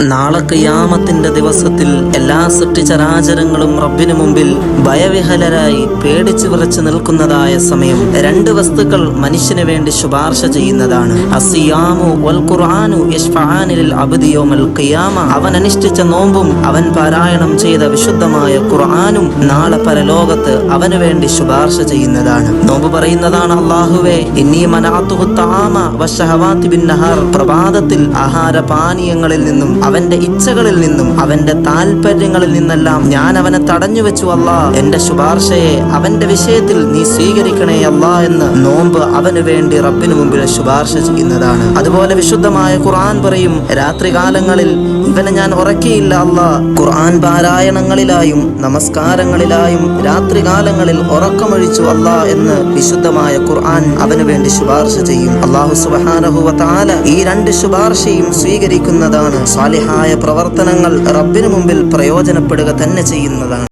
നാളെ ഖിയാമത്തിന്റെ ദിവസത്തിൽ എല്ലാ സൃഷ്ടിചരാചരങ്ങളും റബ്ബിനു മുമ്പിൽ ഭയവിഹലരായി പേടിച്ചു വിറച്ചു നിൽക്കുന്നതായ സമയം രണ്ട് വസ്തുക്കൾ മനുഷ്യന് വേണ്ടി ശുപാർശ ചെയ്യുന്നതാണ്. അസ്സിയാമു വൽ ഖുർആനു യശ്ഫഅാനി ലിൽ അബ്ദി യൗമൽ ഖിയാമ. അവൻ അനുഷ്ഠിച്ച നോമ്പും അവൻ പാരായണം ചെയ്ത വിശുദ്ധമായ ഖുർആനും നാളെ പരലോകത്ത് അവന് വേണ്ടി ശുപാർശ ചെയ്യുന്നതാണ്. നോമ്പ് പറയുന്നതാണ്, അല്ലാഹുവേ ഇന്നി മനഅതുഹു തആമ വശഹവാതി ബിന്നഹാർ. പ്രഭാതത്തിൽ ആഹാരപാനീയങ്ങളിൽ നിന്നും അവന്റെ ഇച്ഛകളിൽ നിന്നും അവന്റെ താല്പര്യങ്ങളിൽ നിന്നെല്ലാം ഞാൻ അവനെ തടഞ്ഞു വെച്ചു അല്ലാ. എന്റെ ശുപാർശയെ അവന്റെ വിഷയത്തിൽ നീ സ്വീകരിക്കണേ അല്ലാ എന്ന് നോമ്പ് അവന് വേണ്ടി റബ്ബിന് മുമ്പിൽ ശുപാർശ ചെയ്യുന്നതാണ്. അതുപോലെ വിശുദ്ധമായ ഖുർആൻ പറയും, രാത്രികാലങ്ങളിൽ ഇവനെ ഞാൻ ഉറക്കിയില്ല അല്ലാ. ഖുർആൻ പാരായണങ്ങളിലായും നമസ്കാരങ്ങളിലായും രാത്രികാലങ്ങളിൽ ഉറക്കമൊഴിച്ചു അല്ലാ എന്ന് വിശുദ്ധമായ ഖുർആൻ അവന് വേണ്ടി ശുപാർശ ചെയ്യും. അല്ലാഹു സുബ്ഹാനഹു വ തആല ഈ രണ്ട് ശുപാർശയും സ്വീകരിക്കുന്നതാണ്. സാലിഹായ പ്രവർത്തനങ്ങൾ റബ്ബിന് മുമ്പിൽ പ്രയോജനപ്പെടുക തന്നെ ചെയ്യുന്നതാണ്.